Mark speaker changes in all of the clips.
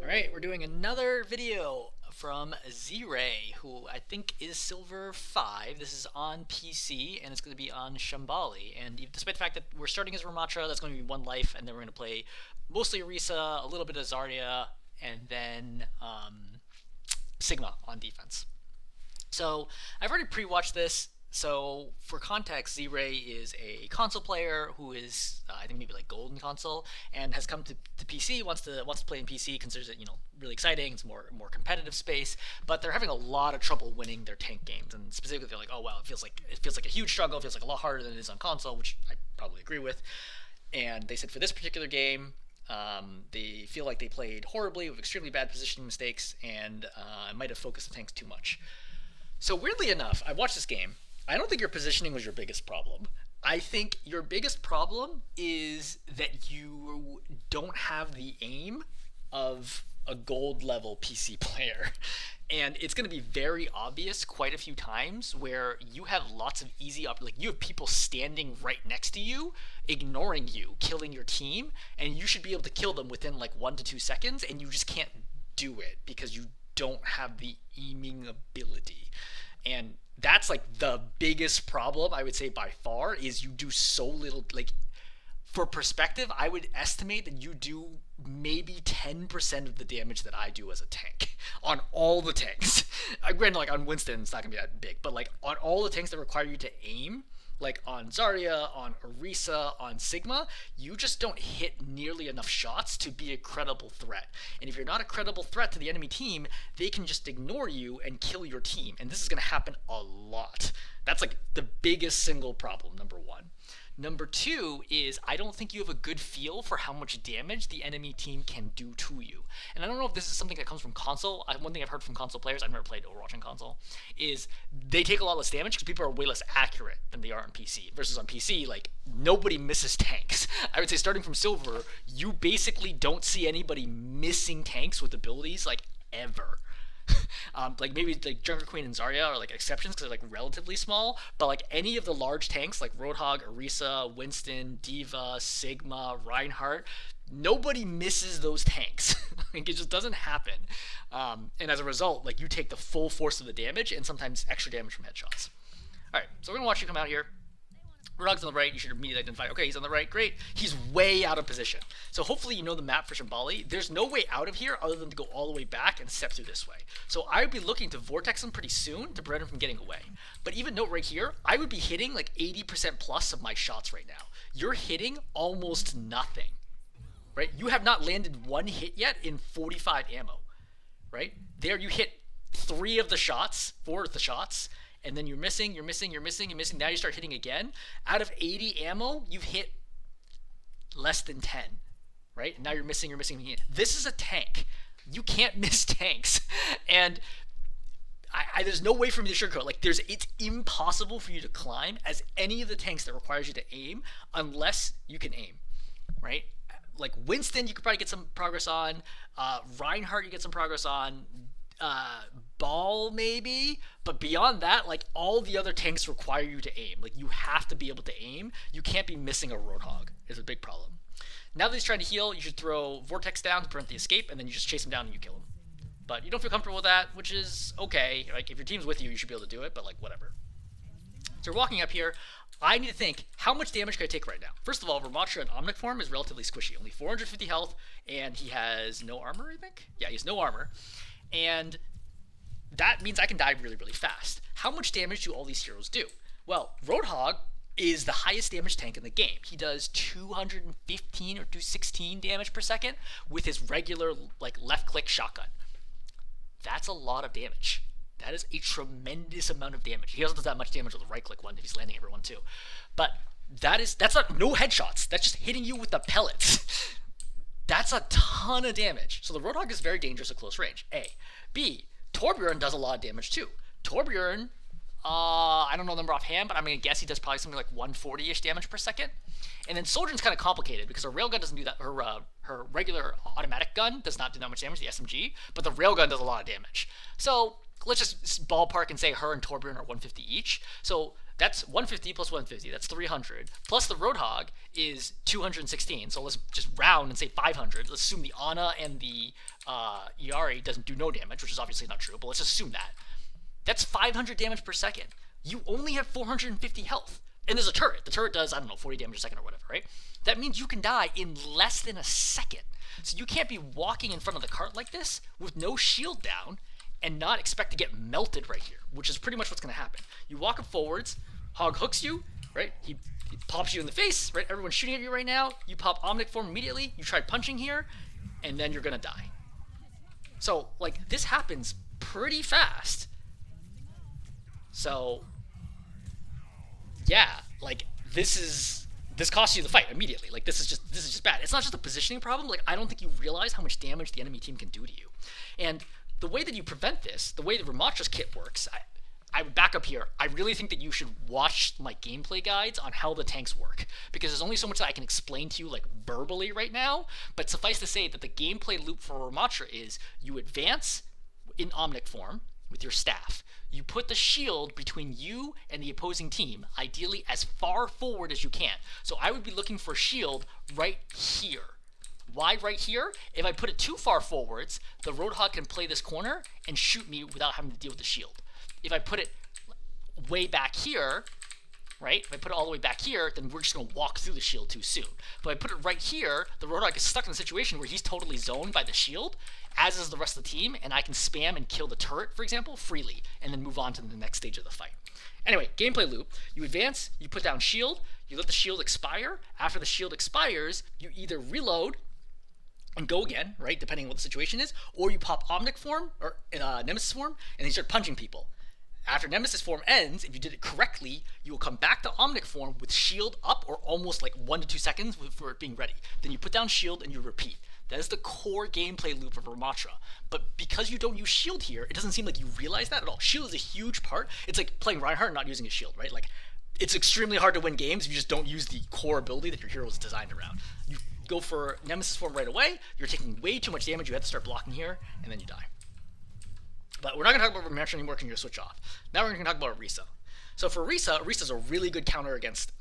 Speaker 1: Alright, we're doing another video from Zeeray, who I think is Silver 5. This is on PC, and it's going to be on Shambali. And despite the fact that we're starting as Ramatra, that's going to be one life, and then we're going to play mostly Orisa, a little bit of Zarya, and then Sigma on defense. So I've already pre-watched this. So for context, Z-Ray is a console player who is, I think maybe like golden console, and has come to PC. wants to play in PC. Considers it really exciting. It's more competitive space, but they're having a lot of trouble winning their tank games. And specifically, they're like, oh wow, it feels like a huge struggle. It feels like a lot harder than it is on console, which I probably agree with. And they said for this particular game, they feel like they played horribly with extremely bad positioning mistakes and might have focused the tanks too much. So weirdly enough, I watched this game. I don't think your positioning was your biggest problem. I think your biggest problem is that you don't have the aim of a gold level PC player. And it's going to be very obvious quite a few times where you have lots of easy like you have people standing right next to you, ignoring you, killing your team, and you should be able to kill them within like 1 to 2 seconds, and you just can't do it because you don't have the aiming ability. And that's like the biggest problem, I would say, by far, is you do so little. Like, for perspective, I would estimate that you do maybe 10% of the damage that I do as a tank on all the tanks. Granted, like on Winston, it's not gonna be that big, but like on all the tanks that require you to aim, like on Zarya, on Orisa, on Sigma, you just don't hit nearly enough shots to be a credible threat. And if you're not a credible threat to the enemy team, they can just ignore you and kill your team. And this is going to happen a lot. That's like the biggest single problem, number one. Number two is I don't think you have a good feel for how much damage the enemy team can do to you. And I don't know if this is something that comes from console. One thing I've heard from console players, I've never played Overwatch on console, is they take a lot less damage because people are way less accurate than they are on PC. Versus on PC, like, nobody misses tanks. I would say starting from Silver, you basically don't see anybody missing tanks with abilities, like, ever. Like maybe like Junker Queen and Zarya are like exceptions because they're like relatively small, but like any of the large tanks like Roadhog, Orisa, Winston, Diva, Sigma, Reinhardt, nobody misses those tanks. Like, it just doesn't happen. And as a result, like you take the full force of the damage and sometimes extra damage from headshots. All right, so we're gonna watch you come out here. Roadhog's on the right, you should immediately identify, okay, he's on the right, great. He's way out of position. So hopefully you know the map for Shambali. There's no way out of here other than to go all the way back and step through this way. So I would be looking to vortex him pretty soon to prevent him from getting away. But even note right here, I would be hitting like 80% plus of my shots right now. You're hitting almost nothing, right? You have not landed one hit yet in 45 ammo, right? There you hit 3 of the shots, 4 of the shots, and then you're missing. Now you start hitting again. Out of 80 ammo, you've hit less than 10, right? And now you're missing. This is a tank. You can't miss tanks. And there's no way for me to sugarcoat. Like, it's impossible for you to climb as any of the tanks that requires you to aim unless you can aim, right? Like Winston, you could probably get some progress on. Reinhardt, you get some progress on. Ball maybe, but beyond that, like, all the other tanks require you to aim. Like, you have to be able to aim. You can't be missing a Roadhog. Is a big problem. Now that he's trying to heal, you should throw Vortex down to prevent the escape, and then you just chase him down and you kill him. But you don't feel comfortable with that, which is okay. Like, if your team's with you, you should be able to do it, but like, whatever. So we're walking up here. I need to think, how much damage can I take right now? First of all, Ramatra in Omnic form is relatively squishy. Only 450 health, and he has no armor, I think? Yeah, he has no armor. And that means I can die really, really fast. How much damage do all these heroes do? Well, Roadhog is the highest damage tank in the game. He does 215 or 216 damage per second with his regular, like, left-click shotgun. That's a lot of damage. That is a tremendous amount of damage. He also does that much damage with the right-click one if he's landing everyone too. But that's not no headshots. That's just hitting you with the pellets. That's a ton of damage. So the Roadhog is very dangerous at close range, A. B, Torbjorn does a lot of damage too. Torbjorn, I don't know the number offhand, but I'm going to guess he does probably something like 140-ish damage per second. And then Soldier's kind of complicated because her railgun doesn't do that. Her regular automatic gun does not do that much damage, the SMG, but the railgun does a lot of damage. So let's just ballpark and say her and Torbjorn are 150 each. So That's 150 plus 150. That's 300. Plus the Roadhog is 216. So let's just round and say 500. Let's assume the Ana and the Yari doesn't do no damage, which is obviously not true, but let's assume that. That's 500 damage per second. You only have 450 health. And there's a turret. The turret does, I don't know, 40 damage a second or whatever, right? That means you can die in less than a second. So you can't be walking in front of the cart like this with no shield down and not expect to get melted right here, which is pretty much what's going to happen. You walk up forwards, Hog hooks you, right? He pops you in the face, right? Everyone's shooting at you right now. You pop Omnic Form immediately. You try punching here, and then you're going to die. So, like, this happens pretty fast. So, yeah, like, this costs you the fight immediately. Like, this is just bad. It's not just a positioning problem. Like, I don't think you realize how much damage the enemy team can do to you. And the way that you prevent this, the way the Ramatra's kit works, I would back up here. I really think that you should watch my gameplay guides on how the tanks work, because there's only so much that I can explain to you, like, verbally right now. But suffice to say that the gameplay loop for Ramatra is you advance in Omnic form with your staff. You put the shield between you and the opposing team, ideally as far forward as you can. So I would be looking for a shield right here. Why right here? If I put it too far forwards, the Roadhog can play this corner and shoot me without having to deal with the shield. If I put it way back here, right? If I put it all the way back here, then we're just going to walk through the shield too soon. But if I put it right here, the Roadhog is stuck in a situation where he's totally zoned by the shield, as is the rest of the team, and I can spam and kill the turret, for example, freely, and then move on to the next stage of the fight. Anyway, gameplay loop. You advance, you put down shield, you let the shield expire. After the shield expires, you either reload and go again, right, depending on what the situation is, or you pop Omnic form, or Nemesis form, and then you start punching people. After Nemesis form ends, if you did it correctly, you will come back to Omnic form with shield up, or almost like 1 to 2 seconds for it being ready. Then you put down shield and you repeat. That is the core gameplay loop of Ramatra. But because you don't use shield here, it doesn't seem like you realize that at all. Shield is a huge part. It's like playing Reinhardt and not using a shield, right? Like, it's extremely hard to win games if you just don't use the core ability that your hero is designed around. You go for Nemesis form right away, you're taking way too much damage, you have to start blocking here, and then you die. But we're not going to talk about Ramatra anymore because you're going to switch off. Now we're going to talk about Orisa. So for Orisa, Orisa's a really good counter against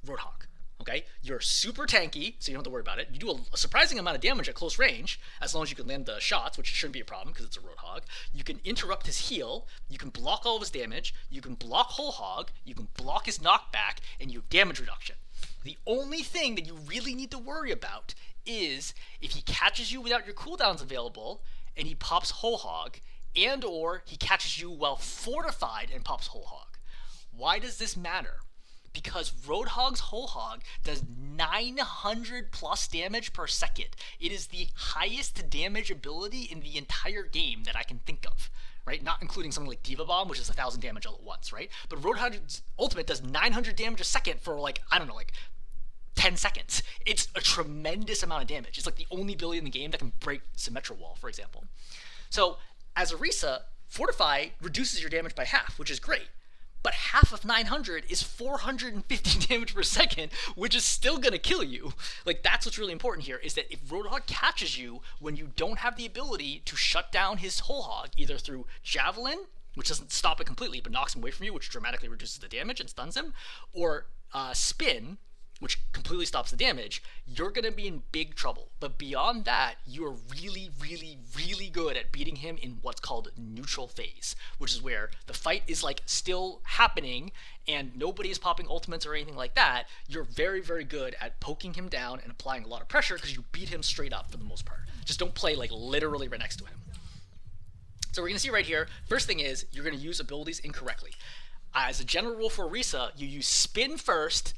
Speaker 1: Roadhog. Okay, you're super tanky, so you don't have to worry about it. You do a surprising amount of damage at close range, as long as you can land the shots, which shouldn't be a problem because it's a Roadhog. You can interrupt his heal, you can block all of his damage, you can block Whole Hog, you can block his knockback, and you have damage reduction. The only thing that you really need to worry about is if he catches you without your cooldowns available, and he pops Whole Hog, and or he catches you while fortified and pops Whole Hog. Why does this matter? Because Roadhog's Whole Hog does 900 plus damage per second. It is the highest damage ability in the entire game that I can think of, right? Not including something like Diva Bomb, which is 1,000 damage all at once, right? But Roadhog's ultimate does 900 damage a second for, like, I don't know, like 10 seconds. It's a tremendous amount of damage. It's like the only ability in the game that can break Symmetra Wall, for example. So as Orisa, Fortify reduces your damage by half, which is great. But half of 900 is 450 damage per second, which is still going to kill you. Like, that's what's really important here, is that if Roadhog catches you when you don't have the ability to shut down his Whole Hog, either through Javelin, which doesn't stop it completely, but knocks him away from you, which dramatically reduces the damage and stuns him, or Spin, which completely stops the damage, you're going to be in big trouble. But beyond that, you are really, really, really good at beating him in what's called neutral phase, which is where the fight is, like, still happening and nobody is popping ultimates or anything like that. You're very, very good at poking him down and applying a lot of pressure because you beat him straight up for the most part. Just don't play, like, literally right next to him. So we're going to see right here, first thing is you're going to use abilities incorrectly. As a general rule for Orisa, you use Spin first,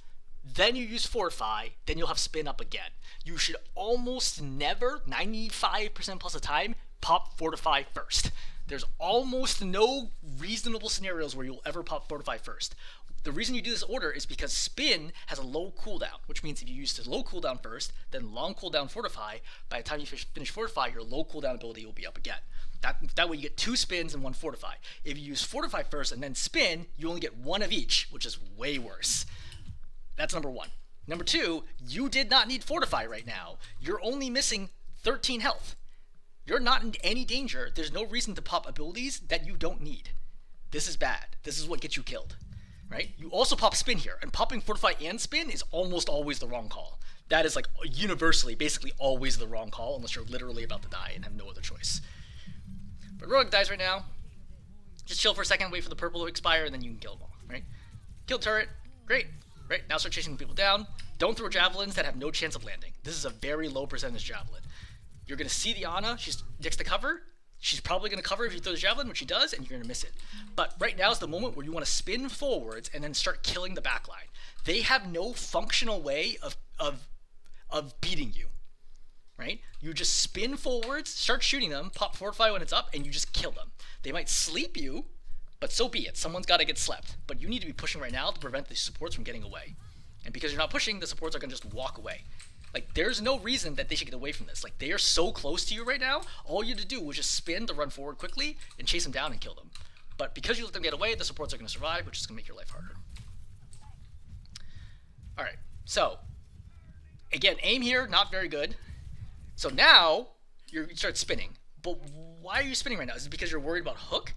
Speaker 1: then you use Fortify, then you'll have Spin up again. You should almost never, 95% plus of the time, pop Fortify first. There's almost no reasonable scenarios where you'll ever pop Fortify first. The reason you do this order is because Spin has a low cooldown, which means if you use the low cooldown first, then long cooldown Fortify, by the time you finish Fortify, your low cooldown ability will be up again. That way you get 2 spins and 1 Fortify. If you use Fortify first and then Spin, you only get 1 of each, which is way worse. That's number 1. Number 2, you did not need Fortify right now. You're only missing 13 health. You're not in any danger. There's no reason to pop abilities that you don't need. This is bad. This is what gets you killed. right? You also pop spin here, and popping fortify and spin is almost always the wrong call. That is like universally, basically always the wrong call unless you're literally about to die and have no other choice. But Rogue dies right now. Just chill for a second, wait for the purple to expire, and then you can kill them all, right? Kill turret, great, right? Now start chasing people down. Don't throw javelins that have no chance of landing. This is a very low percentage javelin. You're going to see the Ana, she's next to cover. She's probably going to cover if you throw the javelin, which she does, and you're going to miss it. But right now is the moment where you want to spin forwards and then start killing the backline. They have no functional way of beating you, right? You just spin forwards, start shooting them, pop fortify when it's up, and you just kill them. They might sleep you, but so be it. Someone's got to get slept. But you need to be pushing right now to prevent the supports from getting away. And because you're not pushing, the supports are going to just walk away. Like, there's no reason that they should get away from this. Like, they are so close to you right now, all you have to do was just spin to run forward quickly and chase them down and kill them. But because you let them get away, the supports are going to survive, which is going to make your life harder. Alright, so, again, aim here, not very good. So now, you start spinning. But why are you spinning right now? Is it because you're worried about hook?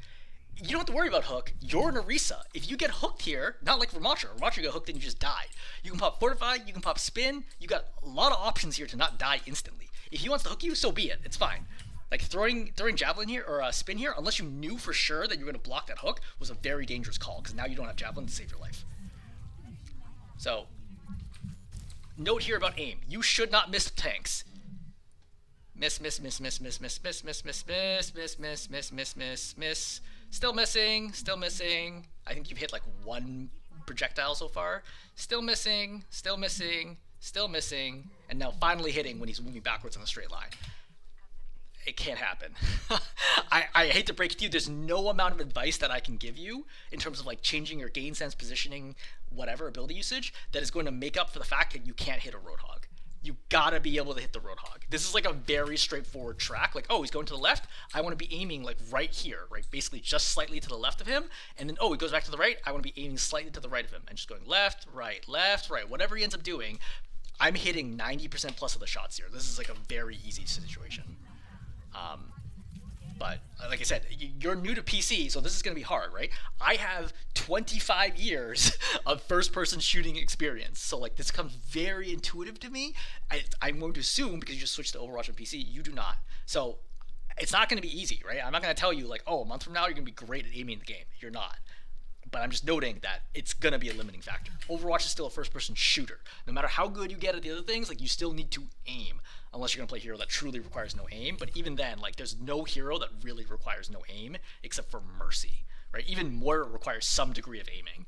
Speaker 1: You don't have to worry about hook. You're an Orisa. If you get hooked here, not like Ramatra. Ramatra, you get hooked and you just died. You can pop fortify, you can pop spin. You got a lot of options here to not die instantly. If he wants to hook you, so be it. It's fine. Like throwing javelin here or spin here, unless you knew for sure that you're going to block that hook, was a very dangerous call because now you don't have javelin to save your life. So, note here about aim. You should not miss tanks. Miss, miss, miss, miss, miss, miss, miss, miss, miss, miss, miss, miss, miss, miss, miss, miss. Still missing, still missing. I think you've hit like one projectile so far. Still missing, still missing, still missing, and now finally hitting when he's moving backwards on a straight line. It can't happen. I hate to break it to you, there's no amount of advice that I can give you in terms of like changing your gain sense, positioning, whatever, ability usage, that is going to make up for the fact that you can't hit a Roadhog. You gotta be able to hit the Roadhog. This is like a very straightforward track. Like, oh, he's going to the left. I want to be aiming like right here, right? Basically just slightly to the left of him. And then, oh, he goes back to the right. I want to be aiming slightly to the right of him and just going left, right, whatever he ends up doing. I'm hitting 90% plus of the shots here. This is like a very easy situation. But like I said, you're new to PC, so this is going to be hard, right? I have 25 years of first-person shooting experience, so like this comes very intuitive to me. I'm going to assume, because you just switched to Overwatch on PC, you do not. So it's not going to be easy, right? I'm not going to tell you like, oh, a month from now you're going to be great at aiming the game. You're not. But I'm just noting that it's going to be a limiting factor. Overwatch is still a first-person shooter. No matter how good you get at the other things, like you still need to aim. Unless you're going to play a hero that truly requires no aim. But even then, like there's no hero that really requires no aim except for Mercy, right? Even Moira requires some degree of aiming.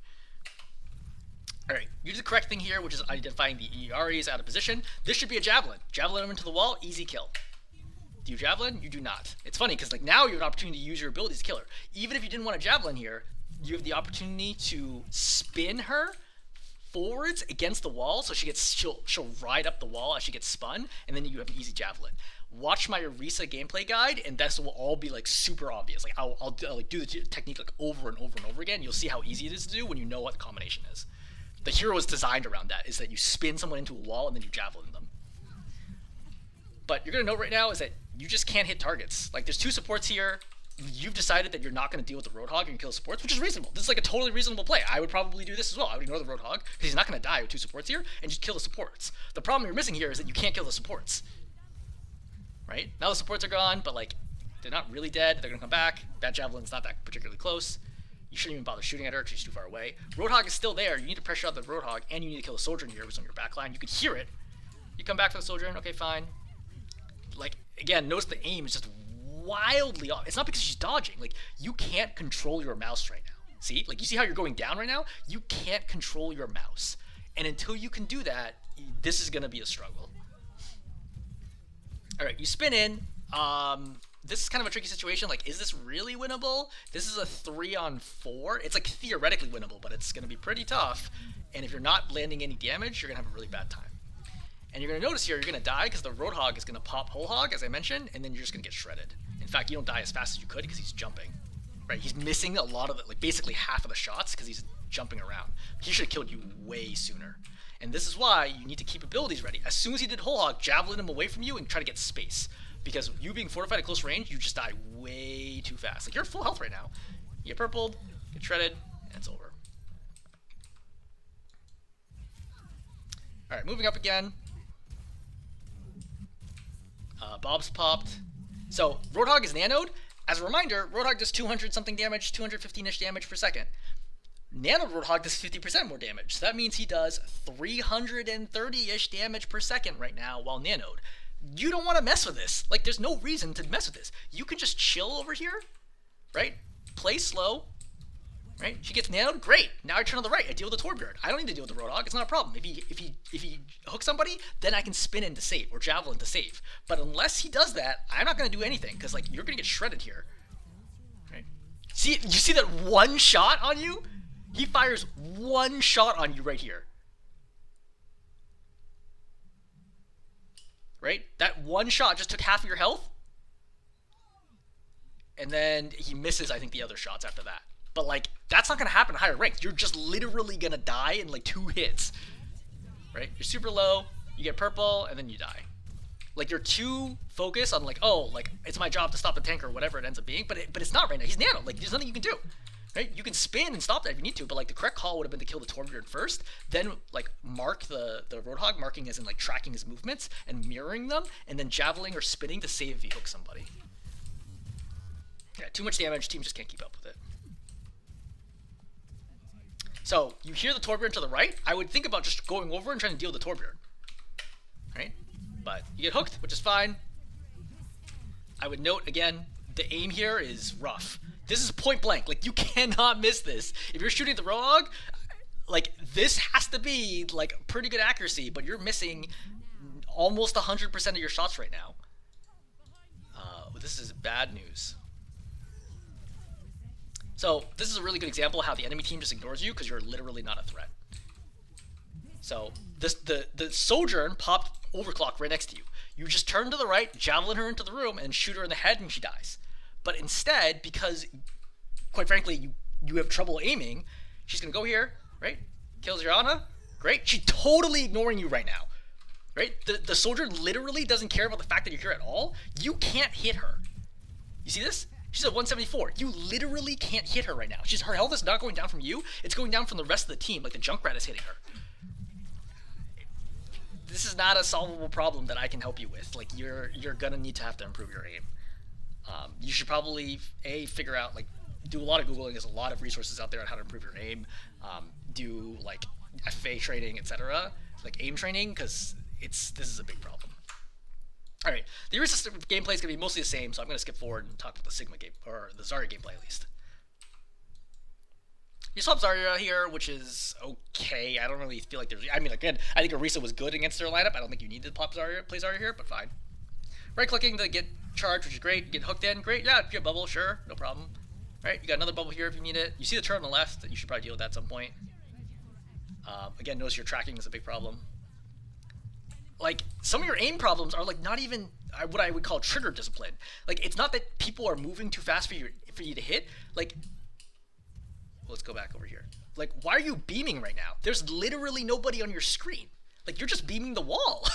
Speaker 1: Alright, you do the correct thing here, which is identifying the EREs out of position. This should be a Javelin. Javelin him into the wall, easy kill. Do you Javelin? You do not. It's funny, because like now you have an opportunity to use your abilities to kill her. Even if you didn't want a Javelin here, you have the opportunity to spin her forwards against the wall, so she'll ride up the wall as she gets spun, and then you have an easy Javelin. Watch my Orisa gameplay guide, and this will all be like super obvious. Like I'll like do the technique like over and over and over again. You'll see how easy it is to do when you know what the combination is. The hero is designed around that, is that you spin someone into a wall and then you Javelin them. But you're gonna know right now is that you just can't hit targets. Like there's two supports here. You've decided that you're not going to deal with the Roadhog and kill supports, which is reasonable. This is like a totally reasonable play. I would probably do this as well. I would ignore the Roadhog, because he's not going to die with two supports here, and just kill the supports. The problem you're missing here is that you can't kill the supports. Right? Now the supports are gone, but like, they're not really dead. They're going to come back. That Javelin's not that particularly close. You shouldn't even bother shooting at her because she's too far away. Roadhog is still there. You need to pressure out the Roadhog, and you need to kill the Sojourn here, who's on your back line. You can hear it. You come back for the Sojourn, okay, fine. Like, again, notice the aim is just wildly off. It's not because she's dodging. Like, you can't control your mouse right now. See? Like, you see how you're going down right now? You can't control your mouse. And until you can do that, this is going to be a struggle. Alright, you spin in. This is kind of a tricky situation. Like, is this really winnable? This is a 3-on-4. It's, like, theoretically winnable, but it's going to be pretty tough. And if you're not landing any damage, you're going to have a really bad time. And you're going to notice here, you're going to die because the Roadhog is going to pop Whole Hog, as I mentioned, and then you're just going to get shredded. In fact, you don't die as fast as you could because he's jumping. Right? He's missing a lot of the, like, basically half of the shots because he's jumping around. He should have killed you way sooner. And this is why you need to keep abilities ready. As soon as he did Whole Hog, Javelin him away from you and try to get space. Because you being fortified at close range, you just die way too fast. Like, you're at full health right now. You get purpled, get shredded, and it's over. Alright, moving up again. Bob's popped. So, Roadhog is nanoed. As a reminder, Roadhog does 200 something damage, 215-ish damage per second. Nanoed Roadhog does 50% more damage. So that means he does 330-ish damage per second right now while nanoed. You don't want to mess with this. Like, there's no reason to mess with this. You can just chill over here, right? Play slow, right? She gets nanoed, great. Now I turn on the right. I deal with the Torbjorn. I don't need to deal with the Roadhog. It's not a problem. If he hooks somebody, then I can spin in to save or javelin to save. But unless he does that, I'm not going to do anything because, like, you're going to get shredded here, right? See, you see that one shot on you? He fires one shot on you right here. Right? That one shot just took half of your health. And then he misses, I think, the other shots after that. But, like, that's not going to happen at higher ranks. You're just literally going to die in, like, 2 hits. Right? You're super low, you get purple, and then you die. Like, you're too focused on, like, oh, like, it's my job to stop the tank or whatever it ends up being. But it's not right now. He's nano. Like, there's nothing you can do. Right? You can spin and stop that if you need to, but like the correct call would have been to kill the Torbjorn first, then like mark the Roadhog, marking as in like tracking his movements and mirroring them, and then javeling or spinning to save if he hooks somebody. Yeah, too much damage, team just can't keep up with it. So, you hear the Torbjorn to the right, I would think about just going over and trying to deal with the Torbjorn. Right? But you get hooked, which is fine. I would note, again, the aim here is rough. This is point blank. Like, you cannot miss this. If you're shooting the Roadhog, like, this has to be, like, pretty good accuracy, but you're missing almost 100% of your shots right now. This is bad news. So, this is a really good example of how the enemy team just ignores you because you're literally not a threat. So, the Sojourn popped overclock right next to you. You just turn to the right, javelin her into the room, and shoot her in the head, and she dies. But instead, because, quite frankly, you have trouble aiming, she's going to go here, right? Kills Yana. Great. She's totally ignoring you right now. Right? The soldier literally doesn't care about the fact that you're here at all. You can't hit her. You see this? She's at 174. You literally can't hit her right now. Her health is not going down from you. It's going down from the rest of the team. Like the Junkrat is hitting her. This is not a solvable problem that I can help you with. Like, you're going to have to improve your aim. You should probably, figure out, like, do a lot of Googling. There's a lot of resources out there on how to improve your aim. Do, like, FA training, etc. Like, aim training, because this is a big problem. Alright, the Orisa gameplay is going to be mostly the same, so I'm going to skip forward and talk about the Sigma game, or the Zarya gameplay at least. You swap Zarya here, which is okay. I don't really feel like there's... I mean, again, I think Orisa was good against their lineup. I don't think you need to play Zarya here, but fine. Right-clicking to get charged, which is great. You get hooked in, great. Yeah, if you have bubble, sure, no problem. Right, you got another bubble here if you need it. You see the turret on the left, that you should probably deal with that at some point. Again, notice your tracking is a big problem. Like, some of your aim problems are, like, not even what I would call trigger discipline. Like, it's not that people are moving too fast for you to hit. Like, let's go back over here. Like, why are you beaming right now? There's literally nobody on your screen. Like, you're just beaming the wall.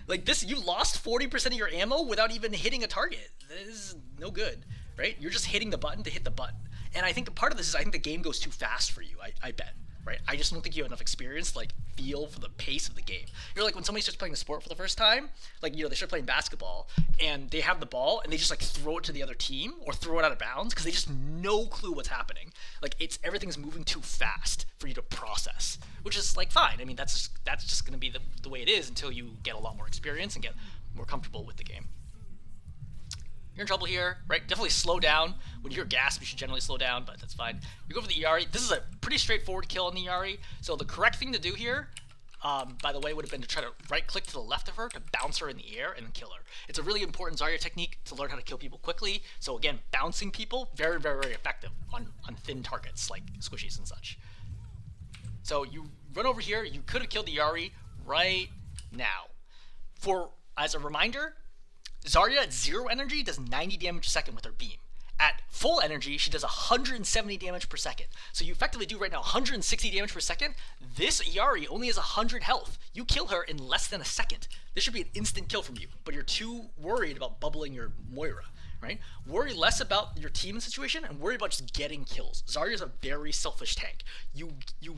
Speaker 1: Like, this, you lost 40% of your ammo without even hitting a target. This is no good, right? You're just hitting the button to hit the button. And I think part of this is I think the game goes too fast for you, I bet. Right? I just don't think you have enough experience to, like, feel for the pace of the game. You're like when somebody starts playing a sport for the first time, like, you know, they start playing basketball, and they have the ball, and they just, like, throw it to the other team, or throw it out of bounds, because they just no clue what's happening. Like, everything's moving too fast for you to process, which is, like, fine. I mean, that's just going to be the way it is until you get a lot more experience and get more comfortable with the game. You're in trouble here, right? Definitely slow down. When you hear gasp, you should generally slow down, but that's fine. You go for the Iari. This is a pretty straightforward kill on the Iari. So the correct thing to do here, by the way, would have been to try to right-click to the left of her to bounce her in the air and then kill her. It's a really important Zarya technique to learn how to kill people quickly. So again, bouncing people, very, very, very effective on thin targets like squishies and such. So you run over here. You could have killed the Iari right now. As a reminder, Zarya at 0 energy does 90 damage a second with her beam. At full energy, she does 170 damage per second. So you effectively do right now 160 damage per second. This Iari only has 100 health. You kill her in less than a second. This should be an instant kill from you, but you're too worried about bubbling your Moira, right? Worry less about your team situation and worry about just getting kills. Zarya is a very selfish tank. You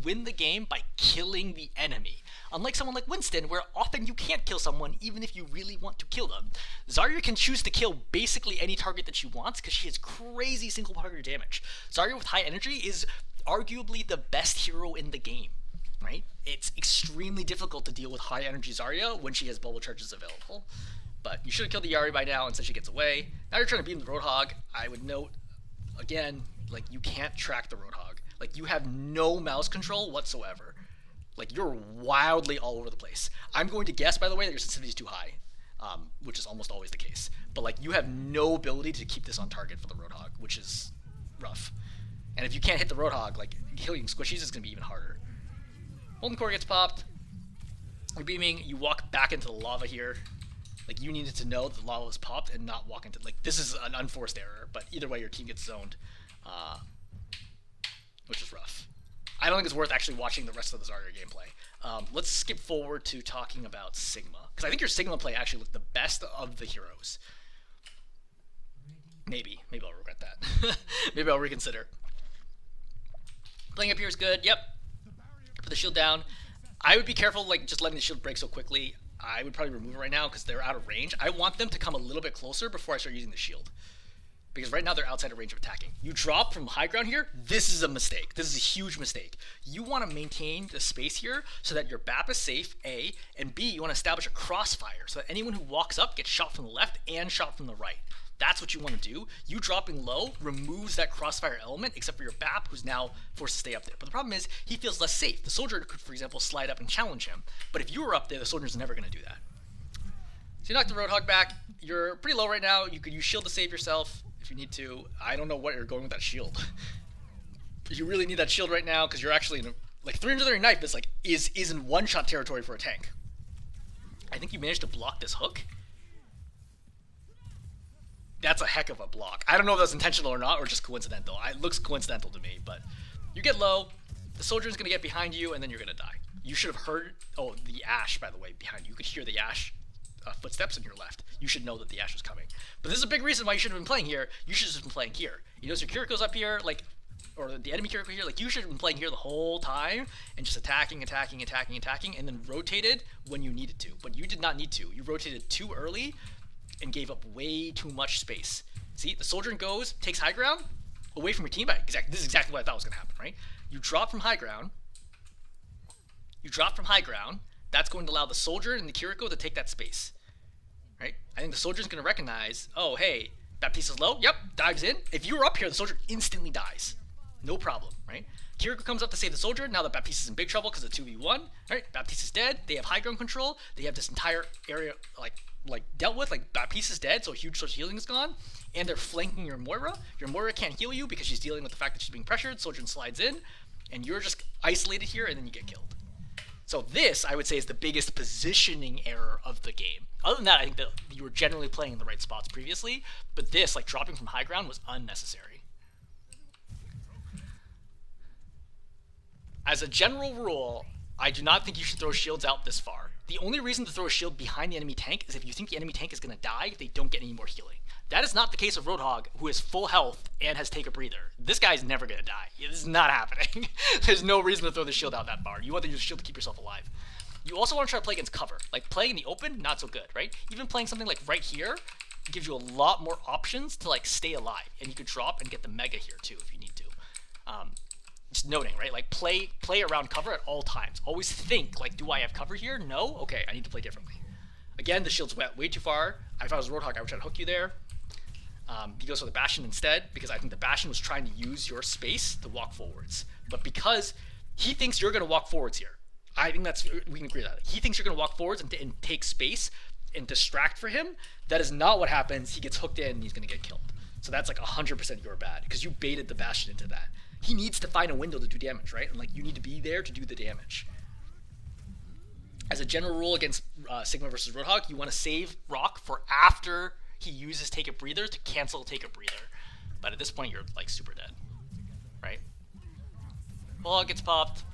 Speaker 1: win the game by killing the enemy. Unlike someone like Winston, where often you can't kill someone even if you really want to kill them. Zarya can choose to kill basically any target that she wants because she has crazy single target damage. Zarya with high energy is arguably the best hero in the game, right? It's extremely difficult to deal with high energy Zarya when she has bubble charges available. But you should have killed the Yari by now, instead she gets away. Now you're trying to beat the Roadhog. I would note, again, like, you can't track the Roadhog. Like, you have no mouse control whatsoever. Like, you're wildly all over the place. I'm going to guess, by the way, that your sensitivity is too high, which is almost always the case. But, like, you have no ability to keep this on target for the Roadhog, which is rough. And if you can't hit the Roadhog, like, killing squishies is going to be even harder. Golden Core gets popped. You're beaming. You walk back into the lava here. Like, you needed to know that the lava was popped and not walk into, like, this is an unforced error, but either way your team gets zoned, which is rough. I don't think it's worth actually watching the rest of the Zarya gameplay. Let's skip forward to talking about Sigma, because I think your Sigma play actually looked the best of the heroes. Maybe I'll regret that. Maybe I'll reconsider. Playing up here is good, yep. Put the shield down. I would be careful, like, just letting the shield break so quickly. I would probably remove it right now because they're out of range. I want them to come a little bit closer before I start using the shield. Because right now they're outside of range of attacking. You drop from high ground here, this is a mistake. This is a huge mistake. You want to maintain the space here so that your BAP is safe, A, and B, you want to establish a crossfire so that anyone who walks up gets shot from the left and shot from the right. That's what you want to do. You dropping low removes that crossfire element, except for your BAP, who's now forced to stay up there. But the problem is, he feels less safe. The soldier could, for example, slide up and challenge him. But if you were up there, the soldier's never going to do that. So you knock the Roadhog back. You're pretty low right now. You could use shield to save yourself if you need to. I don't know what you're going with that shield. You really need that shield right now because you're actually in a, like, 330 knife is in one-shot territory for a tank. I think you managed to block this hook. That's a heck of a block. I don't know if that's intentional or not, or just coincidental. It looks coincidental to me, but you get low, the soldier's going to get behind you, and then you're going to die. You should have heard, oh, the Ash, by the way, behind you. You could hear the Ash footsteps on your left. You should know that the Ash was coming. But this is a big reason why you should have been playing here. You should have just been playing here. You notice your Kiriko's up here, like, or the enemy Kiriko here, like, you should have been playing here the whole time, and just attacking, and then rotated when you needed to. But you did not need to. You rotated too early, and gave up way too much space. See, the soldier goes, takes high ground, away from your team. This is exactly what I thought was going to happen, right? You drop from high ground. That's going to allow the soldier and the Kiriko to take that space, right? I think the soldier's going to recognize, oh, hey, Baptista's low. Yep, dives in. If you were up here, the soldier instantly dies. No problem, right? Kiriko comes up to save the soldier. Now that Baptista's in big trouble because of 2v1, right? Baptista's dead. They have high ground control. They have this entire area, like dealt with. Like, Baptista's dead, so a huge source of healing is gone, and they're flanking your Moira. Your Moira can't heal you because she's dealing with the fact that she's being pressured. Soldier slides in, and you're just isolated here, and then you get killed. So this, I would say, is the biggest positioning error of the game. Other than that, I think that you were generally playing in the right spots previously, but this, like, dropping from high ground, was unnecessary. As a general rule, I do not think you should throw shields out this far. The only reason to throw a shield behind the enemy tank is if you think the enemy tank is going to die if they don't get any more healing. That is not the case of Roadhog, who is full health and has take a breather. This guy's never going to die. This is not happening. There's no reason to throw the shield out that far. You want to use the shield to keep yourself alive. You also want to try to play against cover. Like, playing in the open, not so good, right? Even playing something like right here gives you a lot more options to, like, stay alive. And you could drop and get the mega here too if you need to. Just noting, right? Like, play around cover at all times. Always think, like, do I have cover here? No? Okay, I need to play differently. Again, the shield's went way too far. If I was Roadhog, I would try to hook you there. He goes for the Bastion instead, because I think the Bastion was trying to use your space to walk forwards. But because he thinks you're going to walk forwards here, I think we can agree on that. He thinks you're going to walk forwards and take space and distract for him. That is not what happens. He gets hooked in and he's going to get killed. So that's like 100% your bad, because you baited the Bastion into that. He needs to find a window to do damage, right? And, like, you need to be there to do the damage. As a general rule against Sigma versus Roadhog, you want to save Rock for after he uses Take a Breather to cancel Take a Breather. But at this point, you're, like, super dead, right? Roadhog gets popped.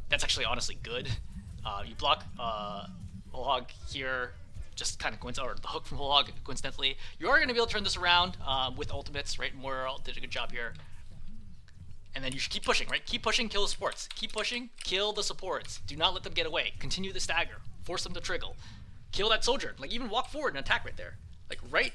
Speaker 1: That's actually honestly good. You block Roadhog here. just kind of coincidentally, or the hook from whole hog coincidentally. You are going to be able to turn this around with ultimates, right? Moira did a good job here. And then you should keep pushing, right? Keep pushing, kill the supports. Keep pushing, kill the supports. Do not let them get away. Continue the stagger. Force them to triggle. Kill that soldier. Like, even walk forward and attack right there. Like, right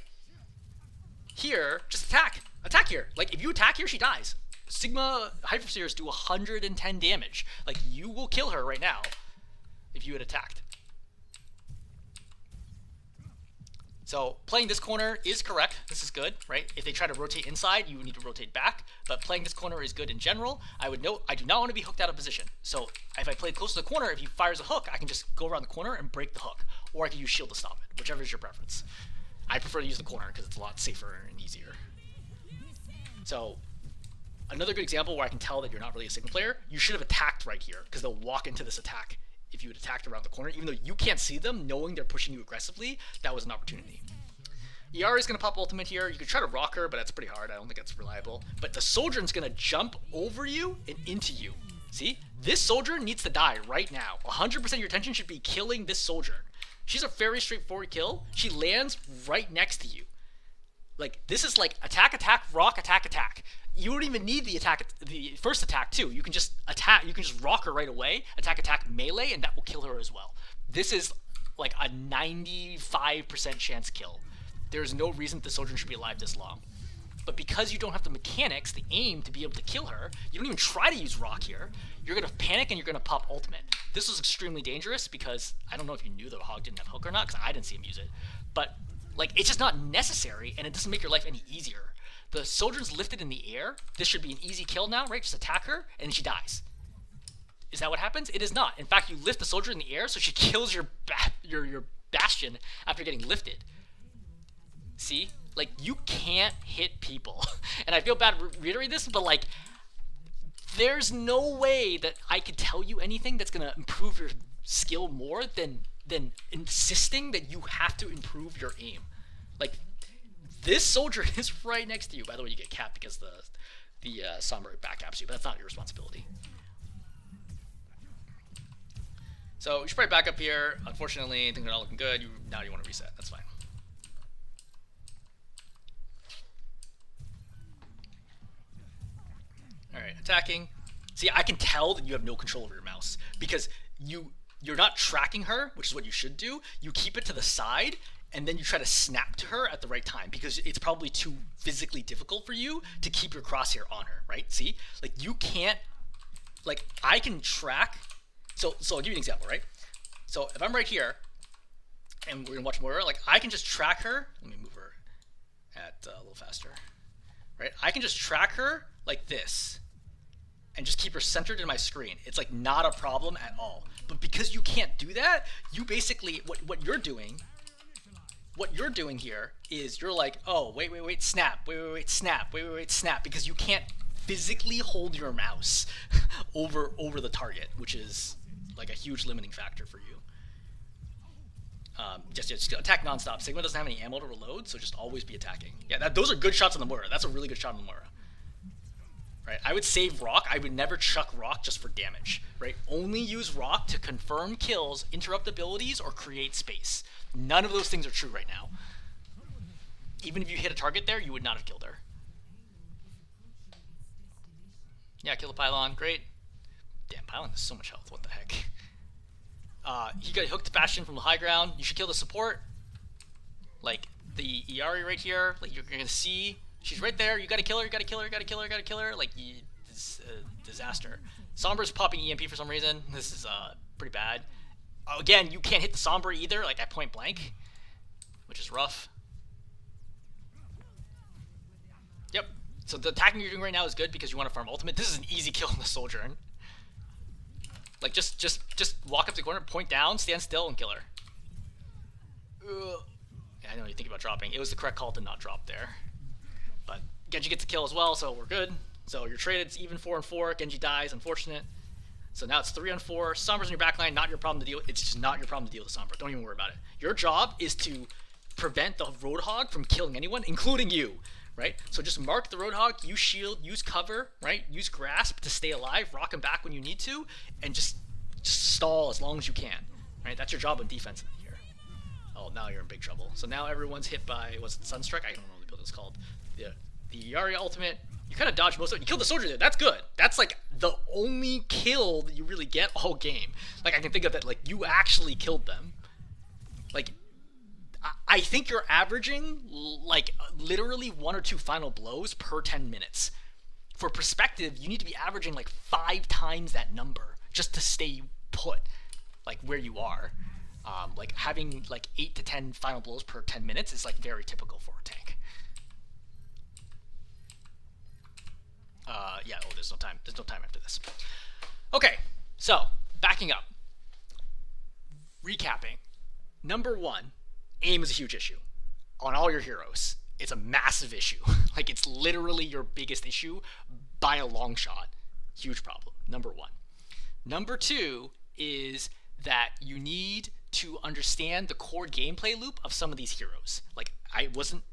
Speaker 1: here, just attack. Attack here. Like, if you attack here, she dies. Sigma Hyperseers do 110 damage. Like, you will kill her right now if you had attacked. So playing this corner is correct. This is good, right? If they try to rotate inside, you need to rotate back. But playing this corner is good in general. I would note I do not want to be hooked out of position. So if I play close to the corner, if he fires a hook, I can just go around the corner and break the hook. Or I can use shield to stop it, whichever is your preference. I prefer to use the corner because it's a lot safer and easier. So another good example where I can tell that you're not really a Sigma player, you should have attacked right here because they'll walk into this attack. If you had attacked around the corner, even though you can't see them, knowing they're pushing you aggressively, that was an opportunity. Iari is going to pop ultimate here. You could try to rock her, but that's pretty hard. I don't think that's reliable. But the soldier's going to jump over you and into you. See? This soldier needs to die right now. 100% of your attention should be killing this soldier. She's a very straightforward kill. She lands right next to you. Like, this is like attack, attack, rock, attack, attack. You don't even need the attack, the first attack too. You can just attack, you can just rock her right away, attack, attack, melee, and that will kill her as well. This is like a 95% chance kill. There's no reason the soldier should be alive this long. But because you don't have the mechanics, the aim to be able to kill her, you don't even try to use rock here. You're going to panic and you're going to pop ultimate. This was extremely dangerous because I don't know if you knew the hog didn't have hook or not, because I didn't see him use it. But like, it's just not necessary, and it doesn't make your life any easier. The soldier's lifted in the air. This should be an easy kill now, right? Just attack her, and she dies. Is that what happens? It is not. In fact, you lift the soldier in the air, so she kills your bastion after getting lifted. See? Like, you can't hit people. And I feel bad reiterating this, but like, there's no way that I could tell you anything that's going to improve your skill more than insisting that you have to improve your aim. Like, this soldier is right next to you. By the way, you get capped because the Sombra backcaps you, but that's not your responsibility. So you should probably back up here. Unfortunately, things are not looking good. Now you want to reset. That's fine. All right, attacking. See, I can tell that you have no control over your mouse because you're not tracking her, which is what you should do. You keep it to the side, and then you try to snap to her at the right time because it's probably too physically difficult for you to keep your crosshair on her, right? See? Like, you can't, like, I can track. So I'll give you an example, right? So if I'm right here, and we're gonna watch more, like, I can just track her. Let me move her at a little faster, right? I can just track her like this and just keep her centered in my screen. It's like not a problem at all. But because you can't do that, you basically, what you're doing here is you're like, oh, wait, snap, wait, snap, wait, snap, because you can't physically hold your mouse over the target, which is like a huge limiting factor for you. Just attack nonstop. Sigma doesn't have any ammo to reload, so just always be attacking. Yeah, those are good shots on the Moira. That's a really good shot on the Moira. Right? I would save rock. I would never chuck rock just for damage. Right? Only use rock to confirm kills, interrupt abilities, or create space. None of those things are true right now. Even if you hit a target there, you would not have killed her. Yeah, kill the pylon. Great. Damn, pylon has so much health. What the heck? He got hooked to Bastion from the high ground. You should kill the support. Like, the Iari right here. Like, you're going to see. She's right there. You got to kill her. You got to kill her. You got to kill her. You got to kill her. Like, it's a disaster. Sombra's popping EMP for some reason. This is pretty bad. Again, you can't hit the Sombra either, like at point blank, which is rough. Yep. So the attacking you're doing right now is good because you want to farm ultimate. This is an easy kill on the soldier. Like, just walk up to the corner, point down, stand still, and kill her. Ugh. Yeah, I know you think about dropping. It was the correct call to not drop there. But Genji gets the kill as well, so we're good. So you're traded. It's even 4-4. Genji dies. Unfortunate. So now it's 3-4. Sombra's in your backline. Not your problem to deal with. It's just not your problem to deal with Sombra. Don't even worry about it. Your job is to prevent the Roadhog from killing anyone, including you. Right? So just mark the Roadhog, use shield, use cover, right? Use grasp to stay alive, rock him back when you need to, and just stall as long as you can. Right? That's your job on defense here. Oh, now you're in big trouble. So now everyone's hit by, what's it, Sunstruck? I don't know what the build is called. The Zarya ultimate. You kind of dodged most of it. You killed the soldier there. That's good. That's like the only kill that you really get all game. Like I can think of that. Like you actually killed them. Like I think you're averaging like literally 1 or 2 final blows per 10 minutes. For perspective, you need to be averaging like 5 times that number just to stay put, like where you are. Like having like 8 to 10 final blows per 10 minutes is like very typical for a tank. Yeah, oh, there's no time. There's no time after this. Okay, so backing up. Recapping. Number 1, aim is a huge issue on all your heroes. It's a massive issue. Like it's literally your biggest issue by a long shot. Huge problem. Number 1. Number 2 is that you need to understand the core gameplay loop of some of these heroes. Like I wasn't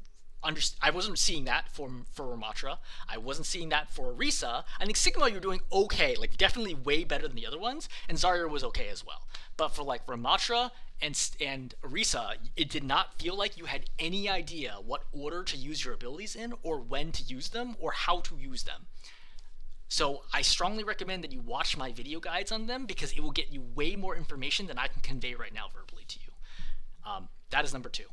Speaker 1: seeing that for Ramatra. I wasn't seeing that for Orisa. I think Sigma you're doing okay, like definitely way better than the other ones, and Zarya was okay as well. But for like Ramatra and Orisa, it did not feel like you had any idea what order to use your abilities in, or when to use them, or how to use them. So I strongly recommend that you watch my video guides on them because it will get you way more information than I can convey right now verbally to you. That is number 2.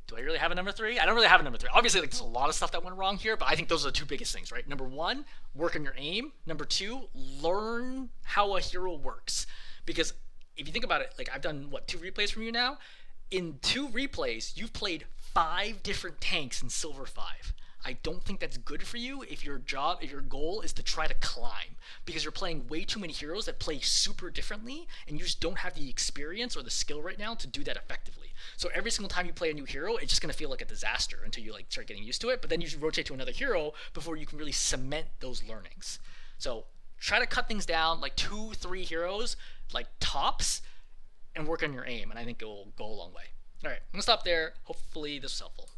Speaker 1: Do I really have a number 3? I don't really have a number 3. Obviously, like there's a lot of stuff that went wrong here, but I think those are the 2 biggest things, right? Number 1, work on your aim. Number 2, learn how a hero works. Because if you think about it, like I've done, what, 2 replays from you now? In 2 replays, you've played 5 different tanks in Silver 5. I don't think that's good for you if your goal is to try to climb, because you're playing way too many heroes that play super differently, and you just don't have the experience or the skill right now to do that effectively. So every single time you play a new hero, it's just gonna feel like a disaster until you like start getting used to it. But then you should rotate to another hero before you can really cement those learnings. So try to cut things down, like 2, 3 heroes, like tops, and work on your aim, and I think it will go a long way. All right, I'm gonna stop there. Hopefully this was helpful.